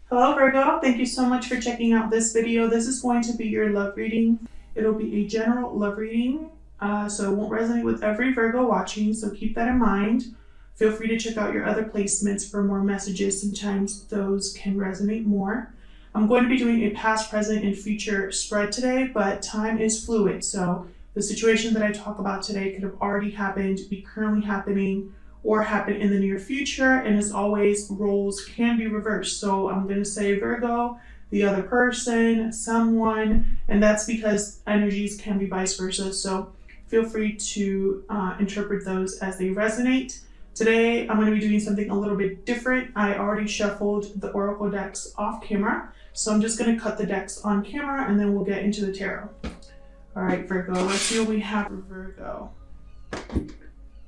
Hello Virgo, thank you so much for checking out this video. This is going to be your love reading. It'll be a general love reading, so it won't resonate with every Virgo watching, so keep that in mind. Feel free to check out your other placements for more messages. Sometimes those can resonate more. I'm going to be doing a past, present, and future spread today, but time is fluid, so the situation that I talk about today could have already happened, be currently happening, or happen in the near future, and as always, roles can be reversed. So I'm going to say Virgo, the other person, someone, and that's because energies can be vice versa. So feel free to interpret those as they resonate. Today, I'm going to be doing something a little bit different. I already shuffled the oracle decks off camera, so I'm just going to cut the decks on camera and then we'll get into the tarot. All right, Virgo, let's see what we have for Virgo.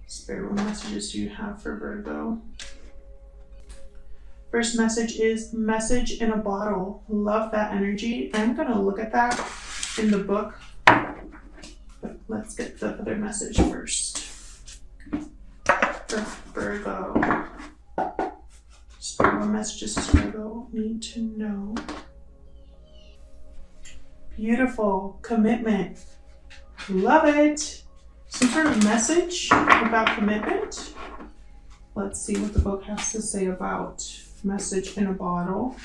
Spirit, what messages do you have for Virgo? First message is message in a bottle. Love that energy. I'm going to look at that in the book, but let's get the other message first. For Virgo. Spirit, what messages does Virgo need to know? Beautiful. Commitment. Love it. Some sort of message about commitment. Let's see what the book has to say about message in a bottle.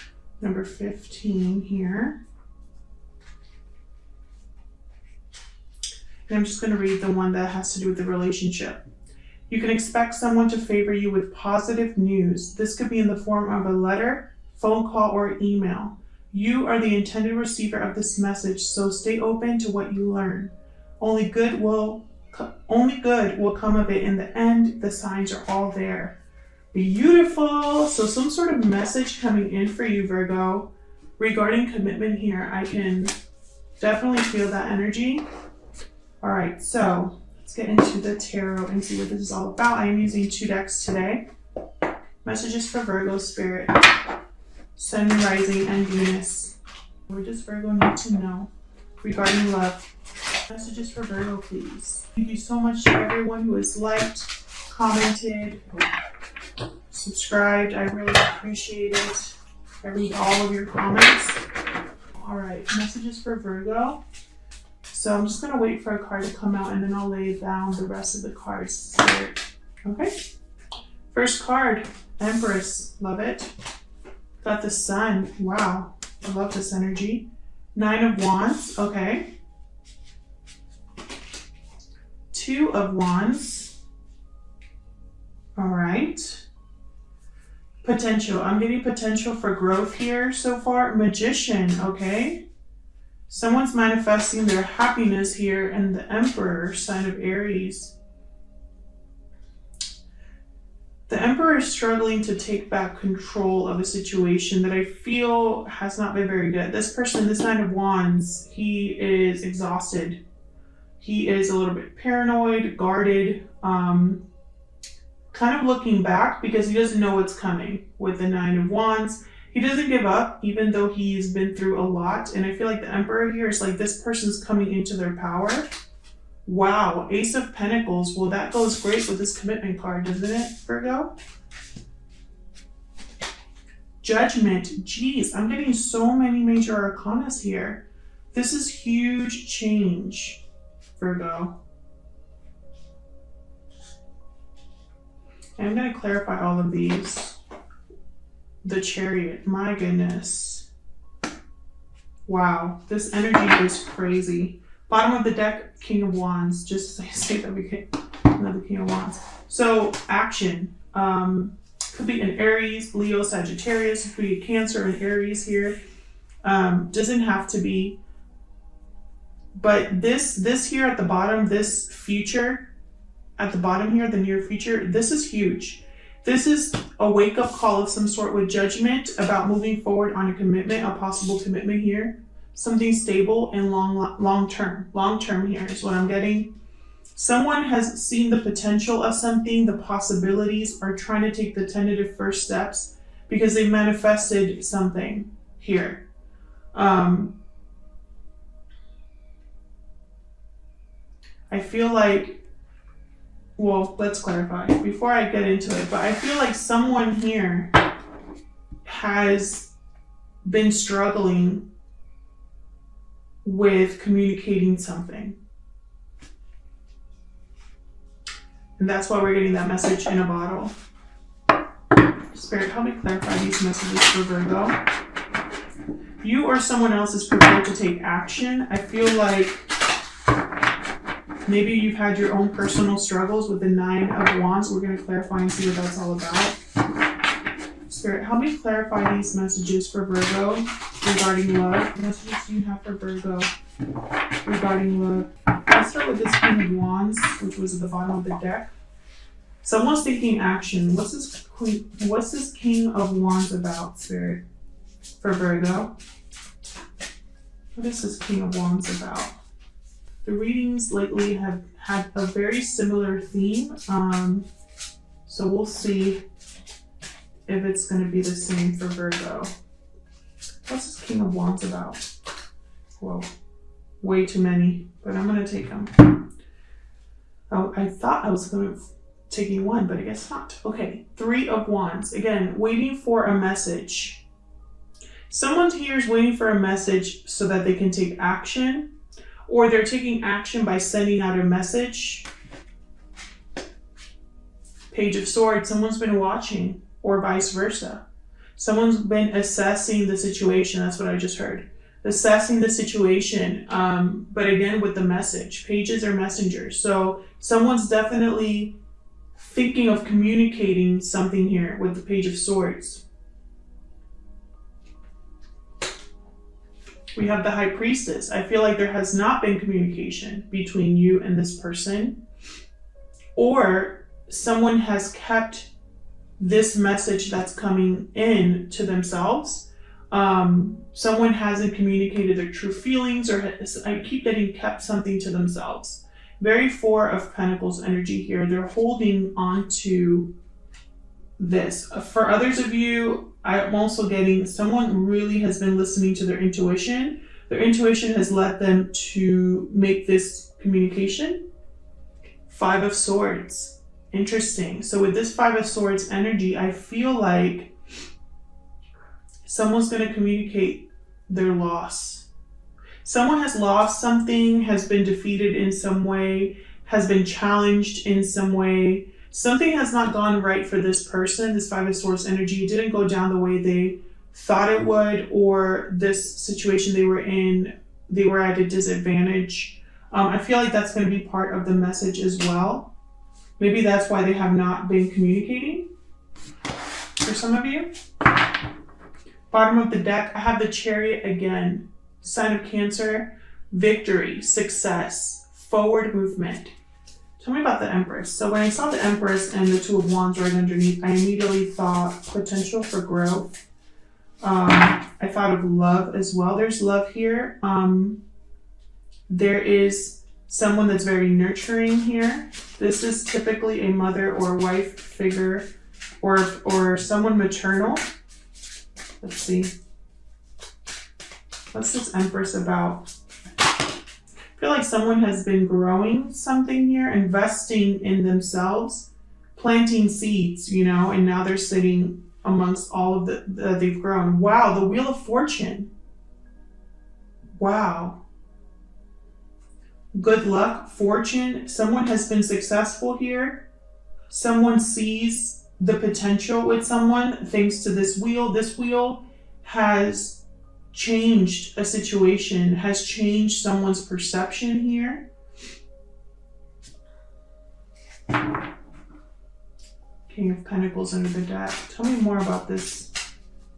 Number 15 here. And I'm just going to read the one that has to do with the relationship. You can expect someone to favor you with positive news. This could be in the form of a letter, phone call, or email. You are the intended receiver of this message, so stay open to what you learn. Only good will come of it in the end. The signs are all there. Beautiful. So some sort of message coming in for you, Virgo, regarding commitment here. I can definitely feel that energy. All right, so let's get into the tarot and see what this is all about. I am using 2 decks today. Messages for Virgo Spirit, Sun, Rising, and Venus. What does Virgo need to know regarding love? Messages for Virgo, please. Thank you so much to everyone who has liked, commented, subscribed. I really appreciate it. I read all of your comments. All right, messages for Virgo. So I'm just going to wait for a card to come out and then I'll lay down the rest of the cards. Okay. First card, Empress. Love it. Got the Sun. Wow. I love this energy. 9 of Wands. Okay. 2 of Wands. All right. Potential. I'm getting potential for growth here so far. Magician. Okay. Someone's manifesting their happiness here, and the Emperor, sign of Aries. The Emperor is struggling to take back control of a situation that I feel has not been very good. This person, this 9 of Wands, he is exhausted. He is a little bit paranoid, guarded, kind of looking back because he doesn't know what's coming with the 9 of Wands. He doesn't give up, even though he's been through a lot. And I feel like the Emperor here is like this person's coming into their power. Wow, Ace of Pentacles. Well, that goes great with this commitment card, doesn't it, Virgo? Judgment. Jeez, I'm getting so many major arcanas here. This is huge change, Virgo. I'm going to clarify all of these. The Chariot, my goodness. Wow, this energy is crazy. Bottom of the deck, King of Wands, just as I say that we get another King of Wands. So action, could be an Aries, Leo, Sagittarius, could be a Cancer and Aries here. Doesn't have to be, but this here at the bottom, this future at the bottom here, the near future, this is huge. This is a wake-up call of some sort with judgment about moving forward on a commitment, a possible commitment here. Something stable and long-term. Long-term here is what I'm getting. Someone has seen the potential of something, the possibilities, are trying to take the tentative first steps because they manifested something here. I feel like, well, let's clarify before I get into it, but I feel like someone here has been struggling with communicating something. And that's why we're getting that message in a bottle. Spirit, help me clarify these messages for Virgo. You or someone else is prepared to take action. I feel like maybe you've had your own personal struggles with the 9 of Wands. We're going to clarify and see what that's all about. Spirit, help me clarify these messages for Virgo regarding love. What messages do you have for Virgo regarding love? Let's start with this King of Wands, which was at the bottom of the deck. Someone's taking action. What's this King of Wands about, Spirit, for Virgo? What is this King of Wands about? The readings lately have had a very similar theme. So we'll see if it's going to be the same for Virgo. What's this King of Wands about? Whoa, way too many, but I'm going to take them. Oh, I thought I was going to taking one, but I guess not. Okay, 3 of Wands. Again, waiting for a message. Someone here is waiting for a message so that they can take action, or they're taking action by sending out a message. Page of Swords. Someone's been watching, or vice versa. Someone's been assessing the situation. That's what I just heard. Assessing the situation, but again with the message. Pages are messengers. So someone's definitely thinking of communicating something here with the Page of Swords. We have the High Priestess. I feel like there has not been communication between you and this person, or someone has kept this message that's coming in to themselves. Someone hasn't communicated their true feelings, or I keep getting kept something to themselves. Very 4 of Pentacles energy here. They're holding on to this. For others of you, I'm also getting someone really has been listening to their intuition. Their intuition has led them to make this communication. 5 of Swords. Interesting. So with this 5 of Swords energy, I feel like someone's going to communicate their loss. Someone has lost something, has been defeated in some way, has been challenged in some way. Something has not gone right for this person. This 5 of Swords energy didn't go down the way they thought it would, or this situation they were in, they were at a disadvantage. I feel like that's going to be part of the message as well. Maybe that's why they have not been communicating for some of you. Bottom of the deck, I have the Chariot again. Sign of Cancer, victory, success, forward movement. Tell me about the Empress. So when I saw the Empress and the 2 of Wands right underneath, I immediately thought potential for growth. I thought of love as well. There's love here. There is someone that's very nurturing here. This is typically a mother or wife figure, or someone maternal. Let's see. What's this Empress about? I feel like someone has been growing something here, investing in themselves, planting seeds, you know, and now they're sitting amongst all of they've grown. Wow, the Wheel of Fortune. Wow. Good luck, fortune. Someone has been successful here. Someone sees the potential with someone thanks to this wheel. This wheel has changed a situation, has changed someone's perception here. King of Pentacles under the deck. Tell me more about this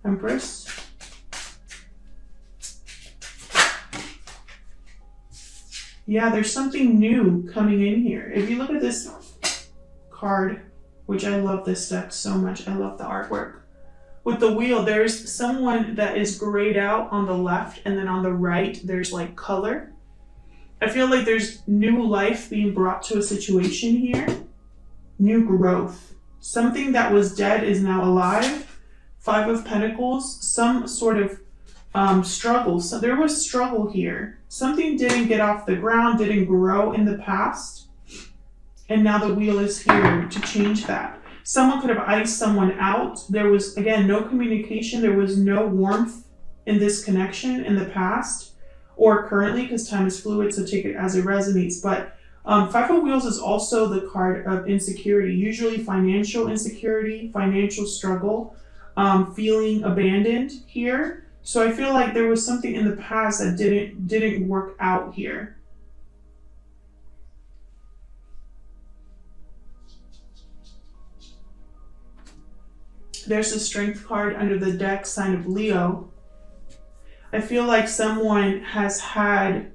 Empress. Yeah, there's something new coming in here. If you look at this card, which I love this deck so much, I love the artwork. With the wheel, there's someone that is grayed out on the left, and then on the right, there's like color. I feel like there's new life being brought to a situation here. New growth. Something that was dead is now alive. 5 of Pentacles, some sort of struggle. So there was struggle here. Something didn't get off the ground, didn't grow in the past. And now the wheel is here to change that. Someone could have iced someone out. There was, again, no communication. There was no warmth in this connection in the past or currently, because time is fluid, so take it as it resonates. But Five of Wheels is also the card of insecurity, usually financial insecurity, financial struggle, feeling abandoned here. So I feel like there was something in the past that didn't work out here. There's the Strength card under the deck, sign of Leo. I feel like someone has had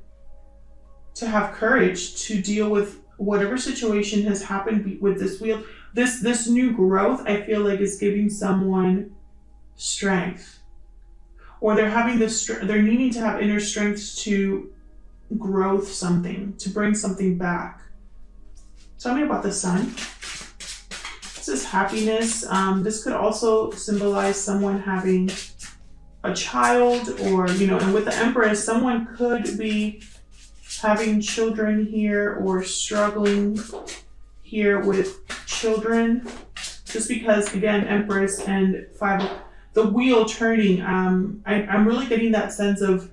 to have courage to deal with whatever situation has happened with this wheel. This new growth, I feel like, is giving someone strength, or they're having this. They're needing to have inner strength to growth something, to bring something back. Tell me about the Sun. This is happiness. This could also symbolize someone having a child, or, you know, and with the Empress, someone could be having children here or struggling here with children. Just because, again, Empress and the wheel turning, I'm really getting that sense of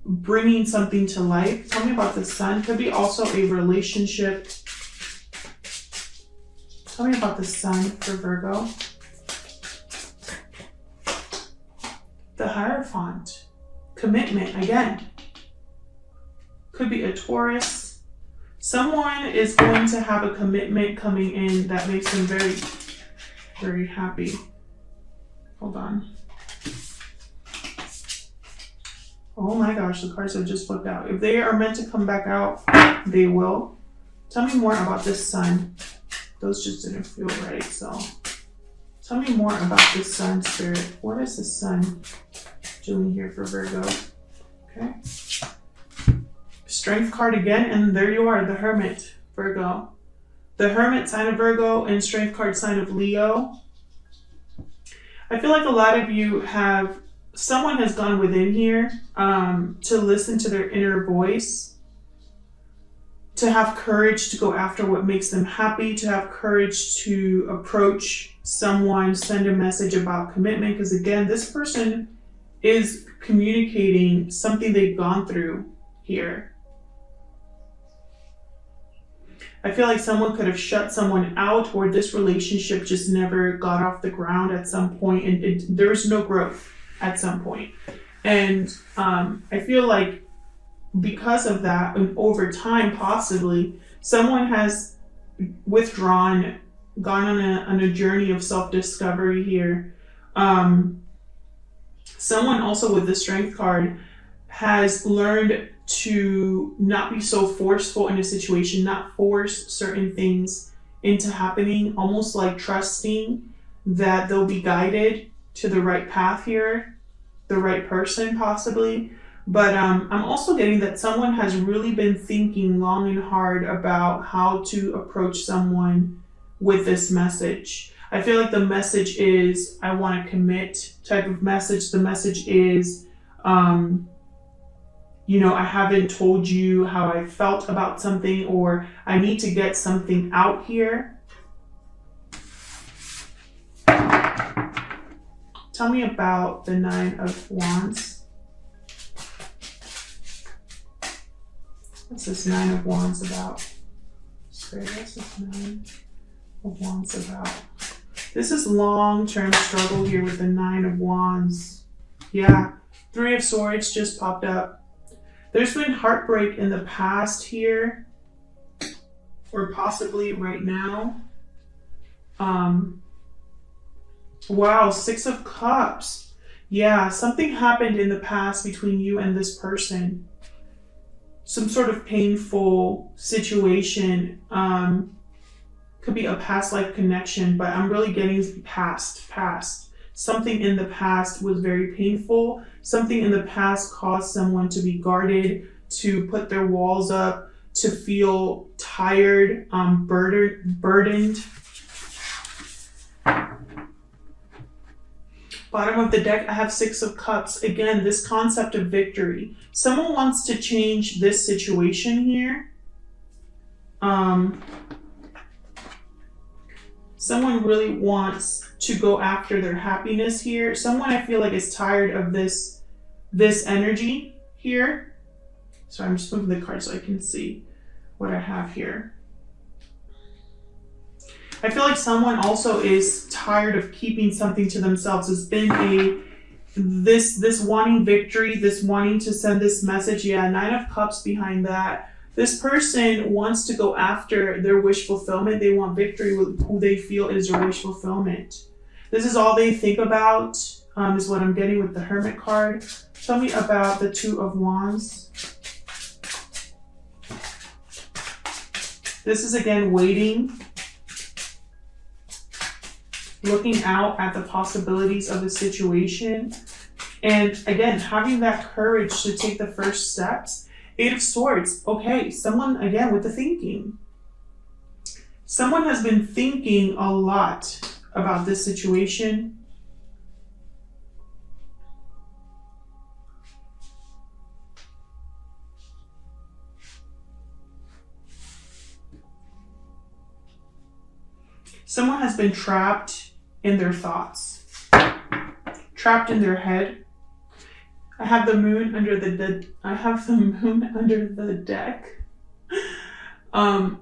bringing something to life. Tell me about the Sun. Could be also a relationship. Tell me about the Sun for Virgo. The Hierophant. Commitment, again. Could be a Taurus. Someone is going to have a commitment coming in that makes them very, very happy. Hold on. Oh my gosh, the cards have just flipped out. If they are meant to come back out, they will. Tell me more about this Sun. Those just didn't feel right, so. Tell me more about this Sun, Spirit. What is the Sun doing here for Virgo? Okay. Strength card again, and there you are, the Hermit, Virgo. The Hermit, sign of Virgo, and Strength card, sign of Leo. I feel like a lot of you have, someone has gone within here to listen to their inner voice, to have courage to go after what makes them happy, to have courage to approach someone, send a message about commitment. Because again, this person is communicating something they've gone through here. I feel like someone could have shut someone out, or this relationship just never got off the ground at some point, and there's no growth at some point. And I feel like because of that, and over time, possibly, someone has withdrawn, gone on a journey of self-discovery here. Someone also with the Strength card has learned to not be so forceful in a situation, not force certain things into happening, almost like trusting that they'll be guided to the right path here, the right person possibly. But I'm also getting that someone has really been thinking long and hard about how to approach someone with this message. I feel like the message is, I want to commit type of message. The message is, you know, I haven't told you how I felt about something, or I need to get something out here. Tell me about the Nine of Wands. What's this Nine of Wands about? Spirit, what's this Nine of Wands about? This is long-term struggle here with the Nine of Wands. Yeah, Three of Swords just popped up. There's been heartbreak in the past here, or possibly right now. Wow, Six of Cups. Yeah, something happened in the past between you and this person. Some sort of painful situation. Could be a past life connection, but I'm really getting past. Something in the past was very painful. Something in the past caused someone to be guarded, to put their walls up, to feel tired, burdened. Bottom of the deck, I have Six of Cups. Again, this concept of victory. Someone wants to change this situation here. Someone really wants to go after their happiness here. Someone, I feel like, is tired of this this energy here. So I'm just moving the card so I can see what I have here. I feel like someone also is tired of keeping something to themselves. It's been this wanting victory, this wanting to send this message. Yeah, Nine of Cups behind that. This person wants to go after their wish fulfillment. They want victory with who they feel is their wish fulfillment. This is all they think about, is what I'm getting with the Hermit card. Tell me about the Two of Wands. This is again waiting, looking out at the possibilities of the situation. And again, having that courage to take the first steps. Eight of Swords. Okay, someone, again, with the thinking. Someone has been thinking a lot about this situation. Someone has been trapped in their thoughts, trapped in their head. I have the moon under the deck.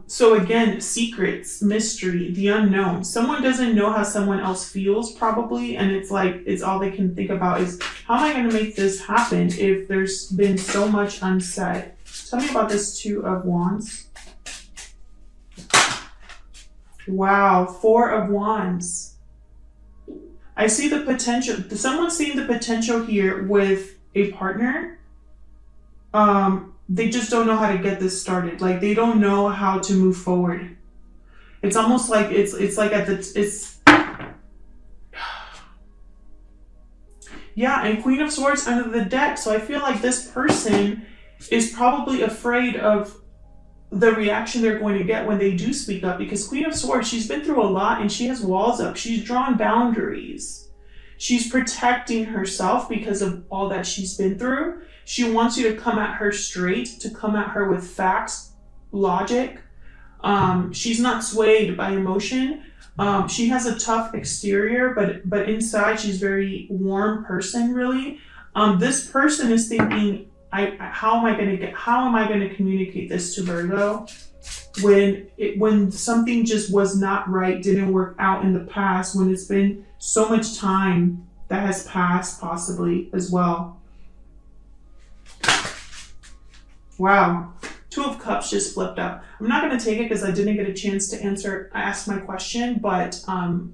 So again, secrets, mystery, the unknown. Someone doesn't know how someone else feels probably, and it's like it's all they can think about is how am I going to make this happen if there's been so much unsaid. Tell me about this Two of Wands. Wow, Four of Wands. I see the potential. Someone's seeing the potential here with a partner. They just don't know how to get this started. Like they don't know how to move forward. It's almost like it's like yeah, and Queen of Swords under the deck. So I feel like this person is probably afraid of the reaction they're going to get when they do speak up, because Queen of Swords, she's been through a lot and she has walls up. She's drawn boundaries. She's protecting herself because of all that she's been through. She wants you to come at her straight, to come at her with facts, logic. She's not swayed by emotion. She has a tough exterior, but inside she's a very warm person, really. This person is thinking, how am I going to communicate this to Virgo when something just was not right, didn't work out in the past, when it's been so much time that has passed possibly as well. Wow. Two of Cups just flipped up. I'm not going to take it because I didn't get a chance to ask my question, but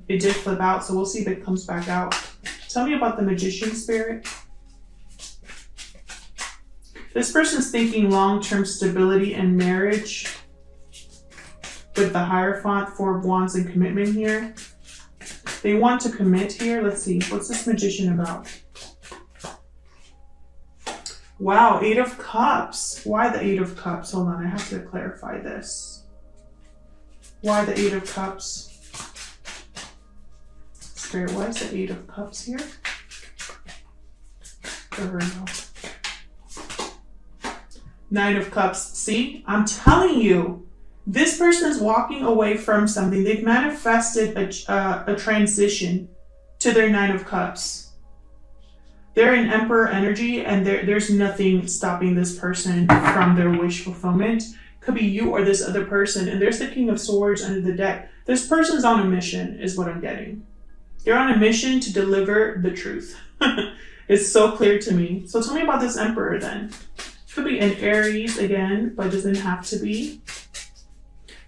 it did flip out, so we'll see if it comes back out. Tell me about the Magician spirit. This person's thinking long-term stability and marriage with the Hierophant, Four of Wands, and commitment here. They want to commit here. Let's see. What's this Magician about? Wow, Eight of Cups. Why the Eight of Cups? Hold on, I have to clarify this. Why the Eight of Cups? Spirit, why is the Eight of Cups here? There we go. Nine of Cups. See, I'm telling you, this person is walking away from something. They've manifested a transition to their Nine of Cups. They're in Emperor energy, and there's nothing stopping this person from their wish fulfillment. Could be you or this other person. And there's the King of Swords under the deck. This person's on a mission, is what I'm getting. They're on a mission to deliver the truth. It's so clear to me. So tell me about this Emperor then. Could be an Aries again, but doesn't have to be.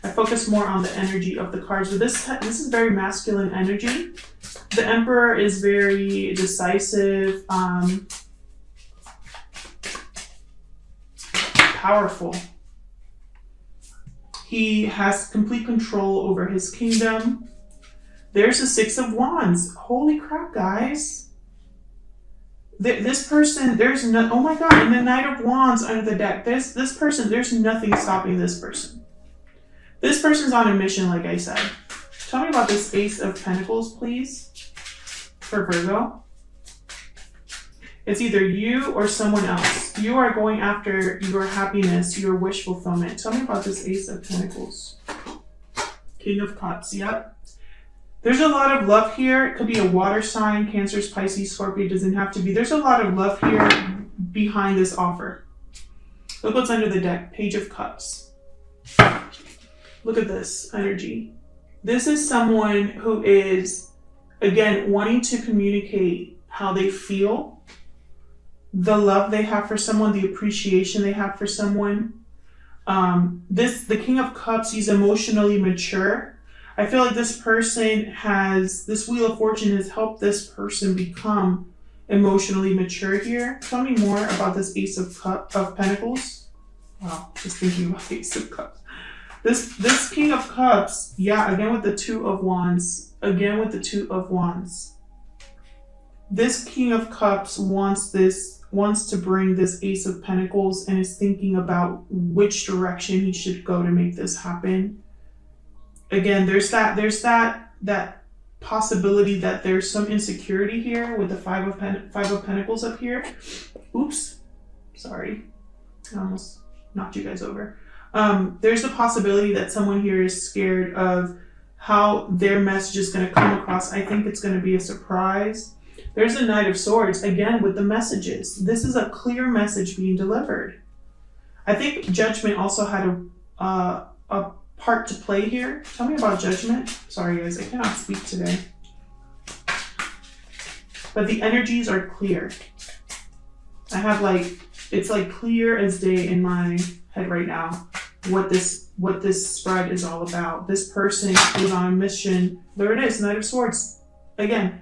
I focus more on the energy of the cards. But this is very masculine energy. The Emperor is very decisive, powerful. He has complete control over his kingdom. There's the Six of Wands. Holy crap, guys. This person, there's no, oh my God, and the Knight of Wands under the deck. This person, there's nothing stopping this person. This person's on a mission, like I said. Tell me about this Ace of Pentacles, please, for Virgo. It's either you or someone else. You are going after your happiness, your wish fulfillment. Tell me about this Ace of Pentacles. King of Cups, yep. There's a lot of love here. It could be a water sign, Cancer, Pisces, Scorpio. It doesn't have to be. There's a lot of love here. behind this offer. Look what's under the deck. Page of Cups. Look at this energy. This is someone who is, again, wanting to communicate how they feel, the love they have for someone, the appreciation they have for someone. The King of Cups, he's emotionally mature. I feel like this person this Wheel of Fortune has helped this person become emotionally mature here. Tell me more about this Ace of Pentacles. Wow, just thinking about Ace of Cups. This King of Cups, yeah, again with the Two of Wands. Again with the Two of Wands. This King of Cups wants to bring this Ace of Pentacles and is thinking about which direction he should go to make this happen. Again, there's that possibility that there's some insecurity here with the Five of Pentacles up here. Oops, sorry, I almost knocked you guys over. There's the possibility that someone here is scared of how their message is going to come across. I think it's going to be a surprise. There's the Knight of Swords, again, with the messages. This is a clear message being delivered. I think Judgment also had a part to play here. Tell me about Judgment. Sorry, guys, I cannot speak today. But the energies are clear. I have it's like clear as day in my head right now what this spread is all about. This person is on a mission. There it is, Knight of Swords. Again,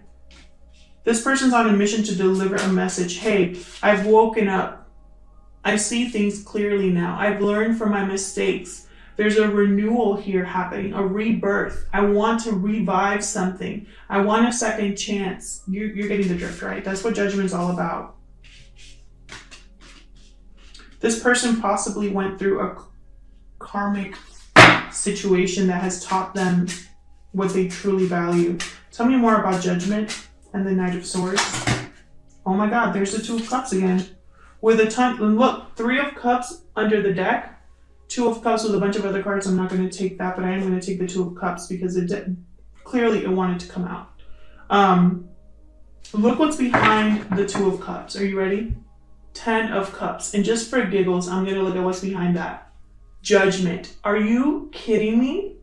this person's on a mission to deliver a message. Hey, I've woken up. I see things clearly now. I've learned from my mistakes. There's a renewal here happening, a rebirth. I want to revive something. I want a second chance. You're getting the drift, right? That's what Judgment is all about. This person possibly went through a karmic situation that has taught them what they truly value. Tell me more about Judgment and the Knight of Swords. Oh my God, there's the Two of Cups again. With a ton, look, Three of Cups under the deck, Two of Cups with a bunch of other cards. I'm not going to take that, but I am going to take the Two of Cups because clearly it wanted to come out. Look what's behind the Two of Cups. Are you ready? 10 of Cups. And just for giggles, I'm going to look at what's behind that. Judgment. Are you kidding me?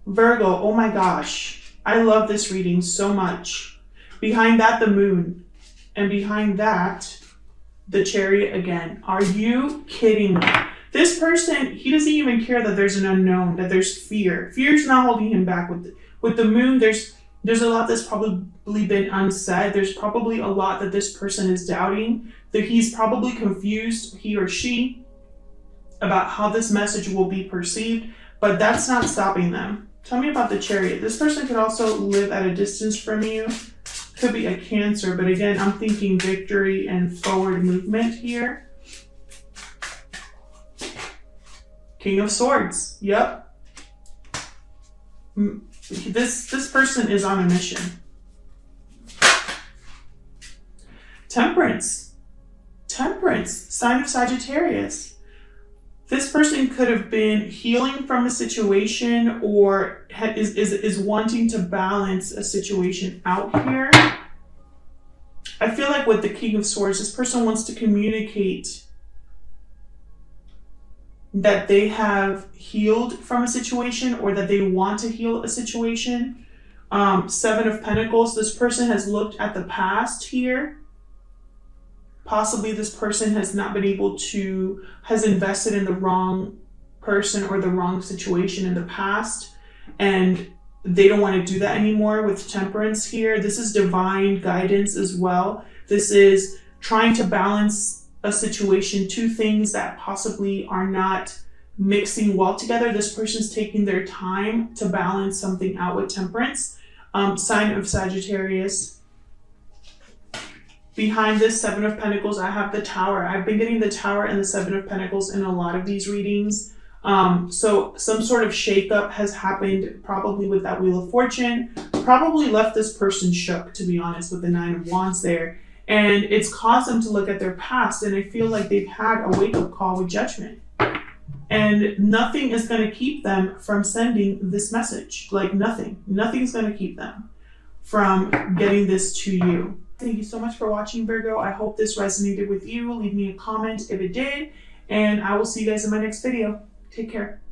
Virgo, oh my gosh. I love this reading so much. Behind that, the Moon. And behind that, the Chariot again. Are you kidding me? This person, he doesn't even care that there's an unknown, that there's fear. Fear's not holding him back. With the Moon, there's a lot that's probably been unsaid. There's probably a lot that this person is doubting. That he's probably confused, he or she, about how this message will be perceived, but that's not stopping them. Tell me about the Chariot. This person could also live at a distance from you. Could be a Cancer, but again, I'm thinking victory and forward movement here. King of Swords. Yep. This person is on a mission. Temperance. Temperance. Sign of Sagittarius. This person could have been healing from a situation or is wanting to balance a situation out here. I feel like with the King of Swords, this person wants to communicate that they have healed from a situation or that they want to heal a situation. Seven of Pentacles, this person has looked at the past here. Possibly this person has not been able to, has invested in the wrong person or the wrong situation in the past, and they don't want to do that anymore with Temperance here. This is divine guidance as well. This is trying to balance a situation, two things that possibly are not mixing well together. This person's taking their time to balance something out with Temperance. Sign of Sagittarius. Behind this Seven of Pentacles, I have the Tower. I've been getting the Tower and the Seven of Pentacles in a lot of these readings. So some sort of shakeup has happened, probably with that Wheel of Fortune. Probably left this person shook, to be honest, with the Nine of Wands there. And it's caused them to look at their past, and I feel like they've had a wake-up call with Judgment. And nothing is going to keep them from sending this message. Like nothing. Nothing's going to keep them from getting this to you. Thank you so much for watching, Virgo. I hope this resonated with you. Leave me a comment if it did, and I will see you guys in my next video. Take care.